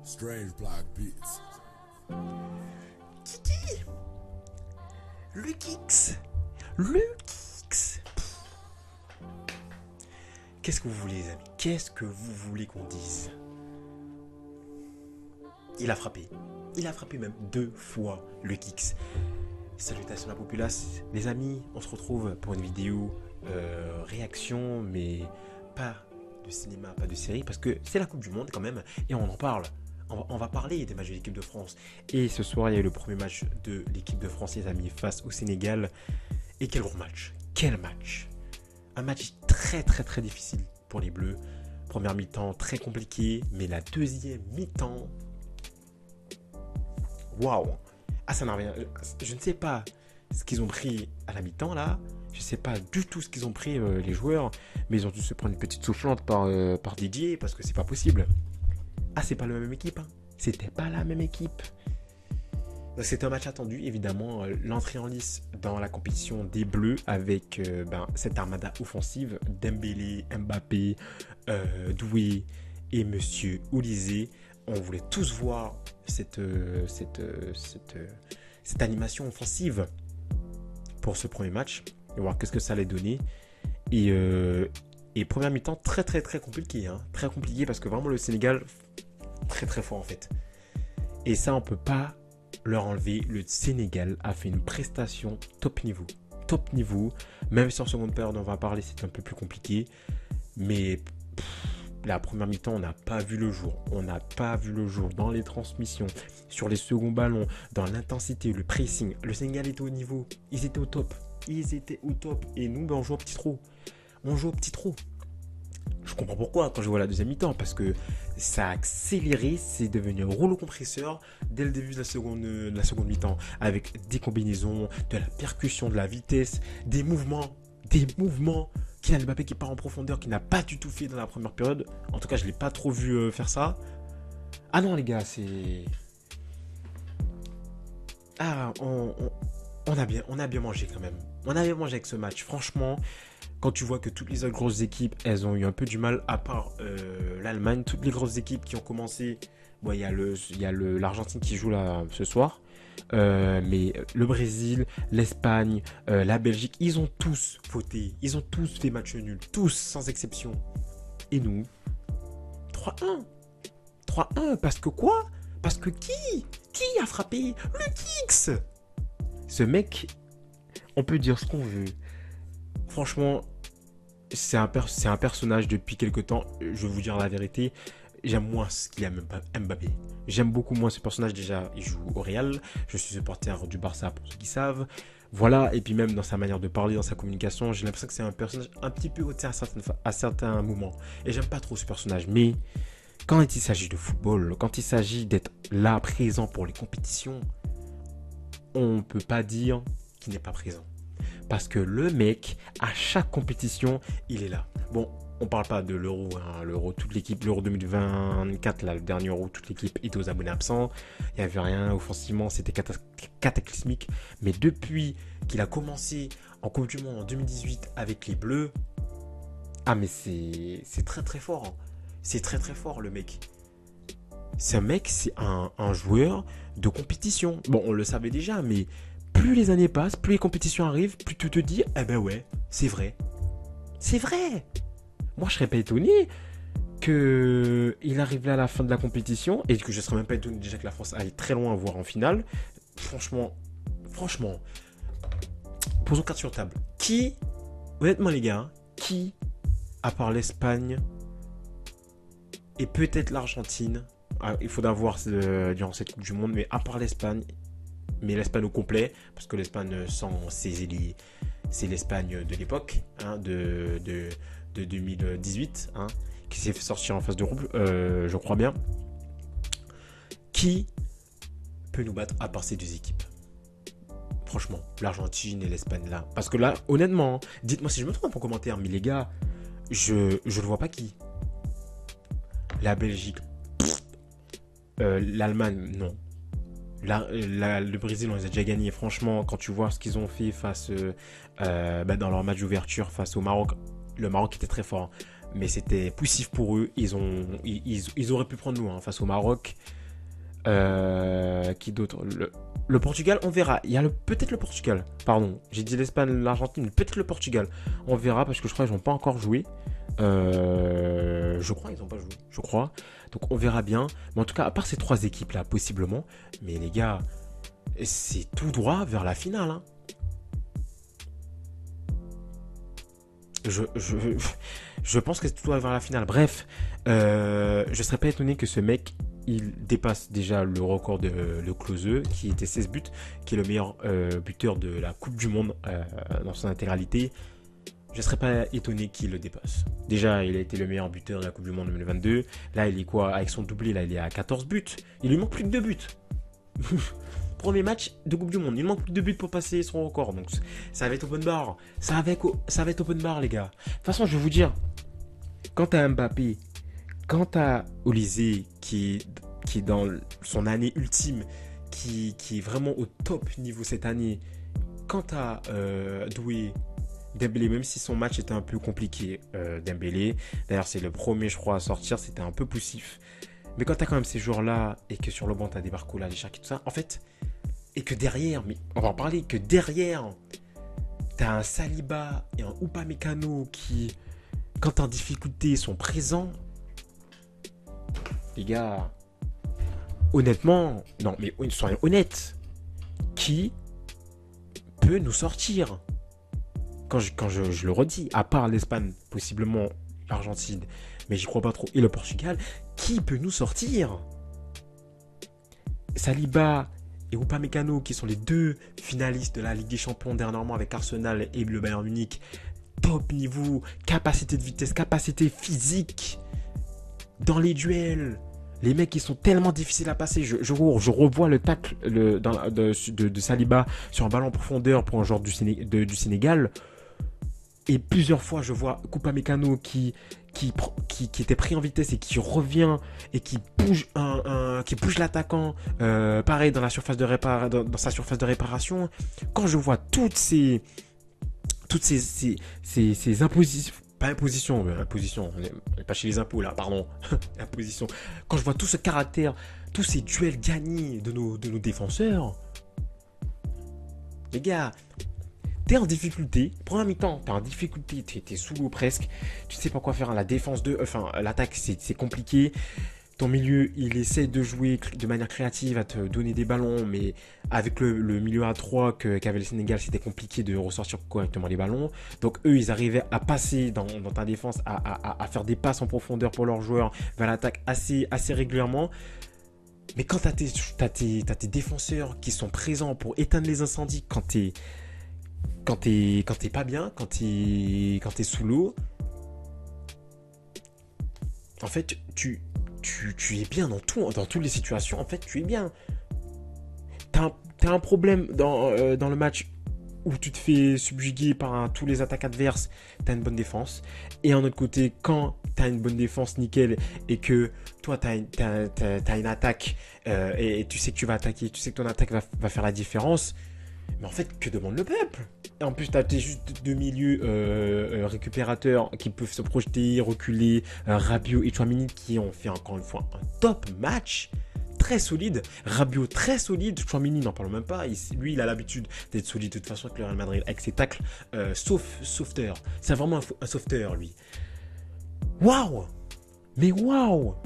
Strange Black Beats. Kiki, le Kix. Le Kix. Qu'est-ce que vous voulez, les amis? Qu'est-ce que vous voulez qu'on dise? Il a frappé. Il a frappé même 2 fois le Kix. Salutations à la populace. Les amis, on se retrouve pour une vidéo réaction, mais pas de cinéma, pas de série, parce que c'est la Coupe du Monde quand même, et on en parle. On va parler des matchs de l'équipe de France. Et ce soir, il y a eu le premier match de l'équipe de France, les amis, face au Sénégal. Et quel gros match! Quel match! Un match très très très difficile pour les Bleus. Première mi-temps très compliqué, mais la deuxième mi-temps, waouh! Ah, ça n'a rien. Je ne sais pas ce qu'ils ont pris à la mi-temps là. Je ne sais pas du tout ce qu'ils ont pris les joueurs, mais ils ont dû se prendre une petite soufflante par Didier parce que c'est pas possible. Ah, c'est pas la même équipe. Hein. C'était pas la même équipe. C'était un match attendu, évidemment. L'entrée en lice dans la compétition des Bleus avec cette armada offensive Dembélé, Mbappé, Doué et Monsieur Olysée. On voulait tous voir cette animation offensive pour ce premier match et voir qu'est-ce que ça allait donner. Et première mi-temps très très très compliqué, hein. Très compliqué parce que vraiment le Sénégal très très fort en fait. Et ça on peut pas leur enlever. Le Sénégal a fait une prestation top niveau. Top niveau. Même si en seconde période on va parler, c'est un peu plus compliqué. Mais la première mi-temps, on n'a pas vu le jour. On n'a pas vu le jour dans les transmissions, sur les seconds ballons, dans l'intensité, le pressing. Le Sénégal était au niveau. Ils étaient au top. Ils étaient au top. Et nous, on joue au petit trou. On joue au petit trou. Je comprends pourquoi quand je vois la deuxième mi-temps. Parce que ça a accéléré. C'est devenu un rouleau compresseur dès le début de la seconde mi-temps. Avec des combinaisons, de la percussion, de la vitesse, des mouvements. Kylian Mbappé qui part en profondeur, qui n'a pas du tout fait dans la première période. En tout cas, je ne l'ai pas trop vu faire ça. Ah non, les gars, c'est... Ah, on a bien mangé quand même. On a bien mangé avec ce match. Franchement, quand tu vois que toutes les autres grosses équipes, elles ont eu un peu du mal, à part l'Allemagne. Toutes les grosses équipes qui ont commencé... Bon, il y a l'Argentine qui joue là ce soir. Mais le Brésil, l'Espagne, la Belgique, ils ont tous voté, ils ont tous fait match nul, tous sans exception. Et nous, 3-1. 3-1, parce que quoi? Parce que qui a frappé? Le Kix. Ce mec, on peut dire ce qu'on veut. Franchement, c'est un personnage depuis quelque temps, je vais vous dire la vérité. J'aime moins ce qu'il y a Mbappé. J'aime beaucoup moins ce personnage. Déjà, il joue au Real. Je suis supporter du Barça pour ceux qui savent. Voilà. Et puis même dans sa manière de parler, dans sa communication, j'ai l'impression que c'est un personnage un petit peu hautain à certains moments. Et j'aime pas trop ce personnage. Mais quand il s'agit de football, quand il s'agit d'être là, présent pour les compétitions, on peut pas dire qu'il n'est pas présent. Parce que le mec, à chaque compétition, il est là. Bon, on parle pas de l'Euro, hein. L'Euro, toute l'équipe, l'Euro 2024, là, le dernier Euro, toute l'équipe était aux abonnés absents. Il n'y avait rien offensivement, c'était cataclysmique. Mais depuis qu'il a commencé en Coupe du Monde en 2018 avec les Bleus, ah mais c'est très très fort. Hein. C'est très très fort le mec. C'est un joueur de compétition. Bon, on le savait déjà, mais plus les années passent, plus les compétitions arrivent, plus tu te dis, eh ben ouais, c'est vrai. C'est vrai. Moi, je serais pas étonné qu'il arrive là à la fin de la compétition et que je serais même pas étonné déjà que la France aille très loin, voire en finale. Franchement, posons carte sur table. Honnêtement les gars, qui, à part l'Espagne et peut-être l'Argentine, il faudra voir durant cette Coupe du Monde, mais à part l'Espagne, mais l'Espagne au complet, parce que l'Espagne sans ses élites, c'est l'Espagne de l'époque, hein, de 2018, hein, qui s'est fait sortir en phase de groupe, je crois bien. Qui peut nous battre à part ces deux équipes? Franchement, l'Argentine et l'Espagne là. Parce que là, honnêtement, dites-moi si je me trompe en commentaire, mais les gars, je ne vois pas qui. La Belgique, l'Allemagne, non. Le Brésil, on les a déjà gagnés. Franchement, quand tu vois ce qu'ils ont fait face dans leur match d'ouverture face au Maroc, le Maroc était très fort. mais c'était poussif pour eux. Ils auraient pu prendre nous face au Maroc. Qui d'autre? Le Portugal, on verra. Il y a peut-être le Portugal. Pardon, j'ai dit l'Espagne, l'Argentine, mais peut-être le Portugal. On verra parce que je crois qu'ils n'ont pas encore joué. Je crois qu'ils n'ont pas joué. Je crois. Donc on verra bien. Mais en tout cas, à part ces 3 équipes-là, possiblement. Mais les gars, c'est tout droit vers la finale. Hein. Je pense que c'est tout droit vers la finale. Bref, je serais pas étonné que ce mec il dépasse déjà le record de Le Klose, qui était 16 buts, qui est le meilleur buteur de la Coupe du Monde dans son intégralité. Je ne serais pas étonné qu'il le dépasse. Déjà, il a été le meilleur buteur de la Coupe du Monde 2022. Là, il est quoi? Avec son doublé, là, il est à 14 buts. Il lui manque plus que 2 buts. Premier match de Coupe du Monde. Il manque plus que 2 buts pour passer son record. Donc, ça va être open bar. Ça va être open bar, les gars. De toute façon, je vais vous dire, quand t'as Mbappé, quand t'as Olysée qui est dans son année ultime, qui est vraiment au top niveau cette année, quand t'as Doué, Dembélé, même si son match était un peu compliqué, Dembélé, d'ailleurs c'est le premier je crois à sortir, c'était un peu poussif, mais quand t'as quand même ces joueurs-là, et que sur le banc t'as des Barcola, des Cherki, tout ça, en fait, et que derrière, mais on va en parler, que derrière, t'as un Saliba et un Upamecano qui, quand t'es en difficulté, sont présents. Les gars, honnêtement, non mais soyons honnêtes, qui peut nous sortir? Quand je le redis, à part l'Espagne, possiblement l'Argentine, mais j'y crois pas trop, et le Portugal, qui peut nous sortir? Saliba et Upamecano, qui sont les 2 finalistes de la Ligue des Champions dernièrement avec Arsenal et le Bayern Munich, top niveau, capacité de vitesse, capacité physique, dans les duels. Les mecs, ils sont tellement difficiles à passer. Je revois le tacle de Saliba sur un ballon en profondeur pour un joueur du Sénégal. Et plusieurs fois, je vois Upamecano qui était pris en vitesse et qui revient et qui bouge l'attaquant. Pareil dans sa surface de réparation. Quand je vois toutes ces impositions. Pas imposition, mais imposition. On n'est pas chez les impôts là, pardon. Imposition. Quand je vois tout ce caractère, tous ces duels gagnés de nos défenseurs, les gars, t'es en difficulté. Première mi-temps, t'es en difficulté, t'es sous l'eau presque. Tu sais pas quoi faire. La défense l'attaque, c'est compliqué. Ton milieu, il essaie de jouer de manière créative, à te donner des ballons, mais avec le milieu à 3 qu'avait le Sénégal, c'était compliqué de ressortir correctement les ballons. Donc eux, ils arrivaient à passer dans ta défense, à faire des passes en profondeur pour leurs joueurs vers l'attaque assez régulièrement. Mais quand t'as tes défenseurs qui sont présents pour éteindre les incendies, quand t'es pas bien, quand t'es sous l'eau, en fait, tu es bien dans toutes les situations. En fait, tu es bien. T'as un problème dans le match où tu te fais subjuguer par tous les attaques adverses. T'as une bonne défense. Et en autre côté, quand t'as une bonne défense nickel et que toi t'as une attaque et tu sais que tu vas attaquer, tu sais que ton attaque va faire la différence. Mais en fait, que demande le peuple? Et en plus, t'as juste 2 milieux récupérateurs qui peuvent se projeter, reculer, Rabiot et Tchouaméni qui ont fait encore une fois un top match, très solide. Rabiot très solide, Tchouaméni n'en parlons même pas. Lui, il a l'habitude d'être solide de toute façon avec le Real Madrid, avec ses tacles, sauveteur. C'est vraiment un sauveteur, lui. Waouh! Mais waouh!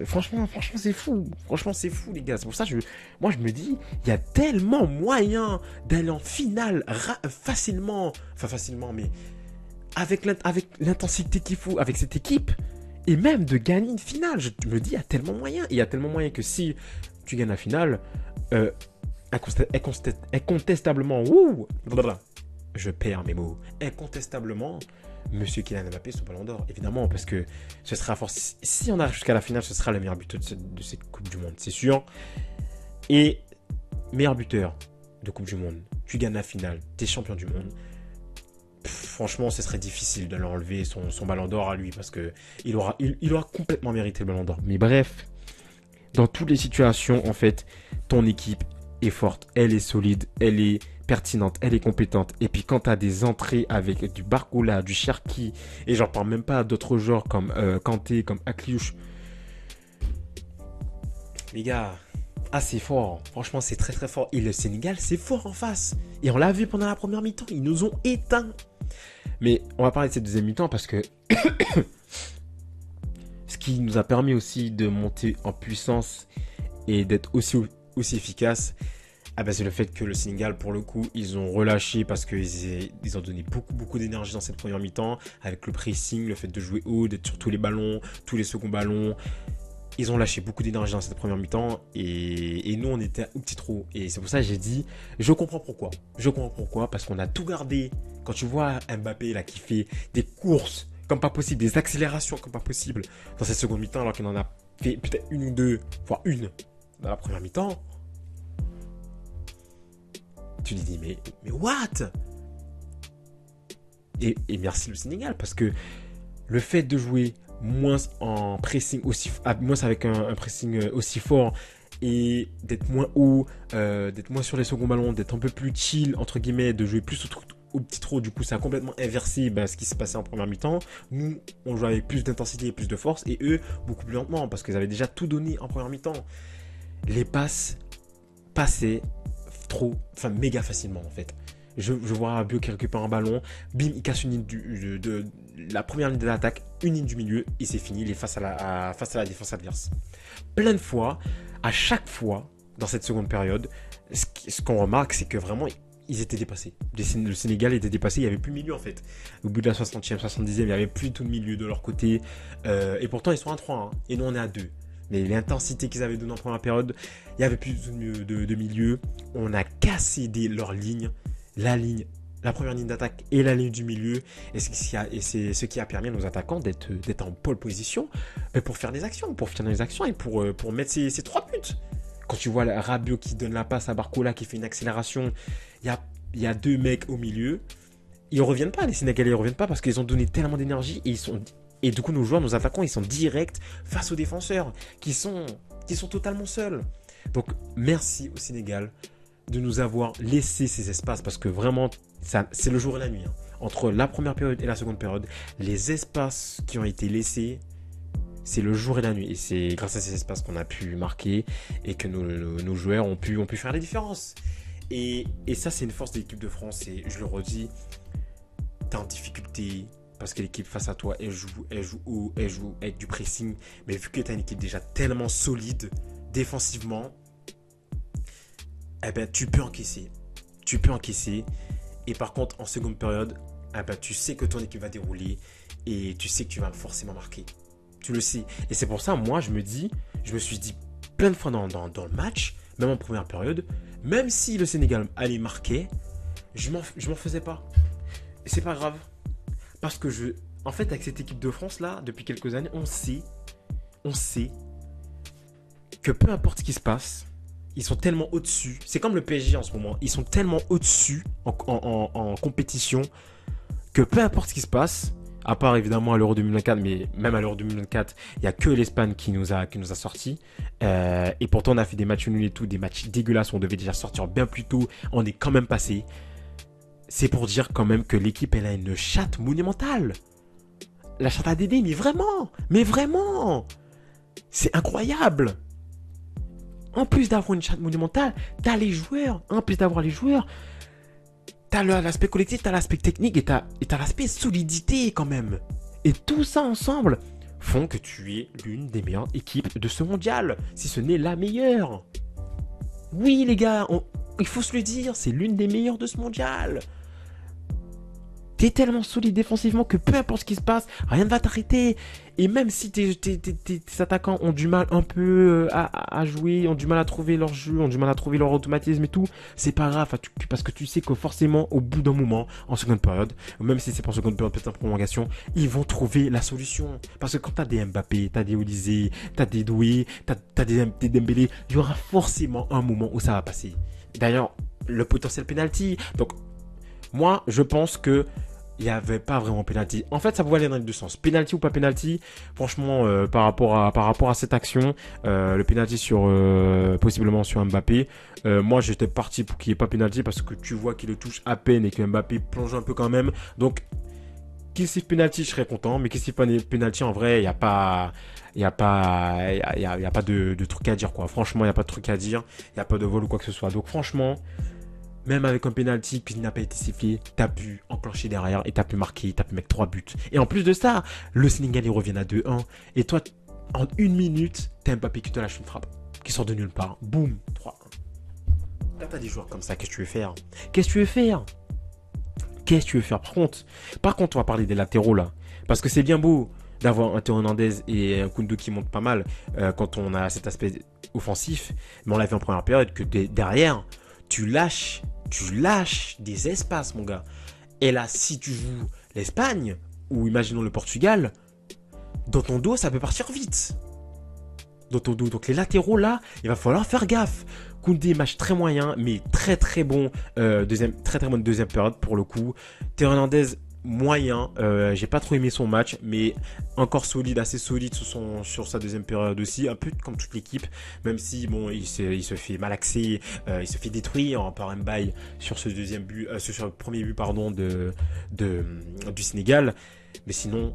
Franchement, c'est fou. Franchement, c'est fou, les gars. C'est pour ça que moi, je me dis, il y a tellement moyen d'aller en finale facilement. Enfin, facilement, mais avec l'intensité qu'il faut, avec cette équipe. Et même de gagner une finale. Je me dis, il y a tellement moyen. Et il y a tellement moyen que si tu gagnes la finale, incontestablement, je perds mes mots. Incontestablement, Monsieur Kylian Mbappé son ballon d'or, évidemment, parce que ce sera force. Si on arrive jusqu'à la finale, ce sera le meilleur buteur de cette Coupe du Monde, c'est sûr. Et meilleur buteur de Coupe du Monde, tu gagnes la finale, t'es champion du monde. Franchement, ce serait difficile de l'enlever son ballon d'or à lui, parce que il aura complètement mérité le ballon d'or. Mais bref, dans toutes les situations, en fait, ton équipe est forte, elle est solide, elle est pertinente, elle est compétente. Et puis quand tu as des entrées avec du Barcola, du Cherki, et j'en parle même pas d'autres joueurs comme Kanté, comme Akliouche. Les gars, c'est fort. Franchement, c'est très très fort. Et le Sénégal, c'est fort en face. Et on l'a vu pendant la première mi-temps. Ils nous ont éteints. Mais on va parler de cette deuxième mi-temps parce que ce qui nous a permis aussi de monter en puissance et d'être aussi efficace, c'est le fait que le Sénégal, pour le coup, ils ont relâché parce qu'ils ont donné beaucoup d'énergie dans cette première mi-temps avec le pressing, le fait de jouer haut, d'être sur tous les ballons, tous les seconds ballons. Ils ont lâché beaucoup d'énergie dans cette première mi-temps et nous, on était au petit trou. Et c'est pour ça que j'ai dit, je comprends pourquoi. Parce qu'on a tout gardé. Quand tu vois Mbappé là qui fait des courses comme pas possible, des accélérations comme pas possible dans cette seconde mi-temps alors qu'il en a fait peut-être une ou deux, voire une dans la première mi-temps. Tu te dis, mais what? Et merci le Sénégal parce que le fait de jouer moins en pressing moins avec un pressing aussi fort et d'être moins haut, d'être moins sur les seconds ballons, d'être un peu plus chill entre guillemets, de jouer plus au petit trot, du coup ça a complètement inversé ce qui s'est passé en première mi-temps. Nous on jouait avec plus d'intensité et plus de force et eux beaucoup plus lentement parce qu'ils avaient déjà tout donné en première mi-temps. Les passes passaient méga facilement en fait. Je vois Rabiot qui récupère un ballon, bim, il casse une ligne de la première ligne de l'attaque, une ligne du milieu, et c'est fini, il est face à la défense adverse. Plein de fois, à chaque fois, dans cette seconde période, ce qu'on remarque, c'est que vraiment, ils étaient dépassés. Le Sénégal était dépassé, il n'y avait plus de milieu en fait. Au bout de la 60e, 70e, il n'y avait plus tout de milieu de leur côté. Et pourtant, ils sont à 3, et nous, on est à 2. Mais l'intensité qu'ils avaient donnée en première période, il n'y avait plus de milieu. On a cassé leur ligne. La première ligne d'attaque et la ligne du milieu, et c'est ce qui a permis à nos attaquants d'être en pole position pour faire des actions, et pour mettre ces 3 buts. Quand tu vois Rabiot qui donne la passe à Barcola qui fait une accélération, il y a 2 mecs au milieu, ils reviennent pas, les Sénégalais ne reviennent pas parce qu'ils ont donné tellement d'énergie et du coup nos attaquants, ils sont directs face aux défenseurs qui sont totalement seuls. Donc merci au Sénégal de nous avoir laissé ces espaces parce que vraiment, c'est le jour et la nuit. Entre la première période et la seconde période, les espaces qui ont été laissés, c'est le jour et la nuit. Et c'est grâce à ces espaces qu'on a pu marquer et que nos joueurs ont pu faire la différence. Et ça, c'est une force de l'équipe de France. Et je le redis, t'es en difficulté parce que l'équipe face à toi, elle joue haut, elle joue avec du pressing. Mais vu que t'as une équipe déjà tellement solide défensivement, tu peux encaisser. Et par contre, en seconde période, tu sais que ton équipe va dérouler et tu sais que tu vas forcément marquer. Tu le sais. Et c'est pour ça, moi, je me suis dit plein de fois dans le match, même en première période, même si le Sénégal allait marquer, je m'en faisais pas. Et c'est pas grave. Parce que en fait, avec cette équipe de France là, depuis quelques années, on sait que peu importe ce qui se passe, ils sont tellement au-dessus. C'est comme le PSG en ce moment. Ils sont tellement au-dessus en compétition que peu importe ce qui se passe, à part évidemment à l'Euro 2024, mais même à l'Euro 2024, il n'y a que l'Espagne qui nous a sortis. Et pourtant, on a fait des matchs nuls et tout, des matchs dégueulasses. On devait déjà sortir bien plus tôt. On est quand même passé. C'est pour dire quand même que l'équipe, elle a une chatte monumentale. La chatte à Dédé, mais vraiment. C'est incroyable. En plus d'avoir une chatte monumentale, t'as les joueurs. En plus d'avoir les joueurs, t'as l'aspect collectif, t'as l'aspect technique et t'as l'aspect solidité quand même. Et tout ça ensemble font que tu es l'une des meilleures équipes de ce mondial, si ce n'est la meilleure. Oui les gars, il faut se le dire, c'est l'une des meilleures de ce mondial. T'es tellement solide défensivement que peu importe ce qui se passe, rien ne va t'arrêter. Et même si tes attaquants ont du mal un peu à jouer, ont du mal à trouver leur jeu, ont du mal à trouver leur automatisme et tout, c'est pas grave, parce que tu sais que forcément, au bout d'un moment, en seconde période, même si c'est pas en seconde période, peut-être en prolongation, ils vont trouver la solution. Parce que quand t'as des Mbappé, t'as des Olysée, t'as des Doué, t'as des Dembélé, il y aura forcément un moment où ça va passer. D'ailleurs, le potentiel penalty. Donc, moi, je pense que il n'y avait pas vraiment penalty. En fait, ça pouvait aller dans les deux sens. Penalty ou pas penalty, franchement, par rapport à cette action, le penalty possiblement sur Mbappé, moi j'étais parti pour qu'il n'y ait pas penalty parce que tu vois qu'il le touche à peine et que Mbappé plonge un peu quand même. Donc, qu'il siffle penalty, je serais content, mais qu'il siffle pas penalty, en vrai, il n'y a pas. Il n'y a pas, y a pas de truc à dire, quoi. Franchement, il n'y a pas de truc à dire. Il n'y a pas de vol ou quoi que ce soit. Donc, franchement, même avec un penalty qui n'a pas été sifflé, t'as pu enclencher derrière et t'as pu marquer, t'as pu mettre 3 buts. Et en plus de ça, le Sénégal il revient à 2-1. Et toi, en une minute, t'as Mbappé qui te lâche une frappe, qui sort de nulle part. Boum, 3-1. Quand t'as des joueurs comme ça, qu'est-ce que tu veux faire? Qu'est-ce que tu veux faire? Qu'est-ce que tu veux faire? Par contre, on va parler des latéraux là. Parce que c'est bien beau d'avoir un Théo Hernandez et un Koundé qui montent pas mal quand on a cet aspect offensif. Mais on l'a vu en première période que derrière, tu lâches des espaces, mon gars. Et là, si tu joues l'Espagne, ou imaginons le Portugal, dans ton dos, ça peut partir vite. Dans ton dos. Donc les latéraux, là, il va falloir faire gaffe. Koundé, match très moyen, mais très très bon. Très très bonne deuxième période pour le coup. Théo Hernandez, moyen. J'ai pas trop aimé son match, mais encore solide, assez solide sur sa deuxième période aussi. Un peu comme toute l'équipe, même si bon, il se fait malaxer, il se fait détruire par Mbaye sur ce deuxième but, sur le premier but pardon du Sénégal. Mais sinon,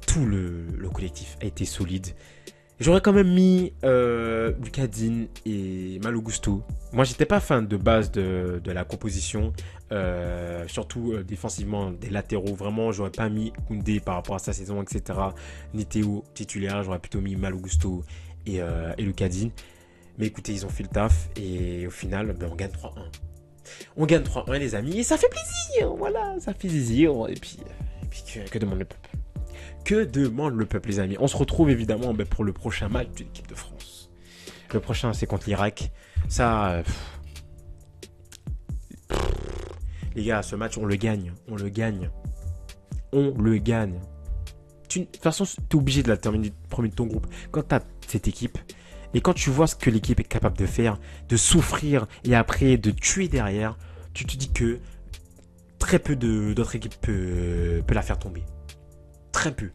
tout le collectif a été solide. J'aurais quand même mis Lucadine et Malo Gusto. Moi, j'étais pas fan de base de la composition, surtout défensivement des latéraux. Vraiment, j'aurais pas mis Koundé par rapport à sa saison, etc. Ni Théo titulaire, j'aurais plutôt mis Malo Gusto et Lucadine. Mais écoutez, ils ont fait le taf et au final, on gagne 3-1. On gagne 3-1 les amis et ça fait plaisir, voilà, ça fait plaisir. Et puis que demande le peuple? Que demande le peuple, les amis? On se retrouve évidemment pour le prochain match de l'équipe de France. Le prochain, c'est contre l'Irak. Ça, les gars, ce match, on le gagne. On le gagne. On le gagne. De toute façon, tu es obligé de la terminer premier de ton groupe. Quand tu as cette équipe, et quand tu vois ce que l'équipe est capable de faire, de souffrir et après de tuer derrière, tu te dis que très peu d'autres équipes peuvent la faire tomber. Très peu.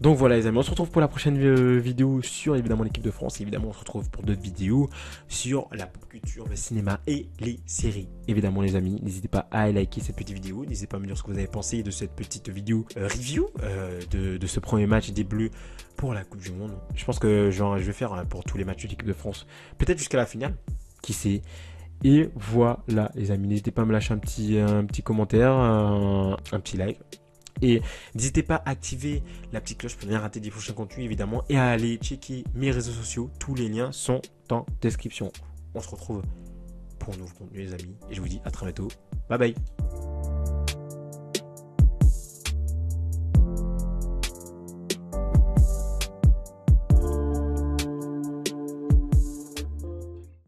Donc voilà les amis, on se retrouve pour la prochaine vidéo sur évidemment l'équipe de France. Et évidemment on se retrouve pour d'autres vidéos sur la pop culture, le cinéma et les séries. Évidemment les amis, n'hésitez pas à liker cette petite vidéo. N'hésitez pas à me dire ce que vous avez pensé de cette petite vidéo review de ce premier match des Bleus pour la Coupe du Monde. Je pense que je vais faire pour tous les matchs de l'équipe de France. Peut-être jusqu'à la finale, qui sait. Et voilà les amis, n'hésitez pas à me lâcher un petit commentaire, un petit like. Et n'hésitez pas à activer la petite cloche pour ne rien rater des prochains contenus évidemment. Et à aller checker mes réseaux sociaux. Tous les liens sont en description. On se retrouve pour un nouveau contenu les amis. Et je vous dis à très bientôt. Bye bye.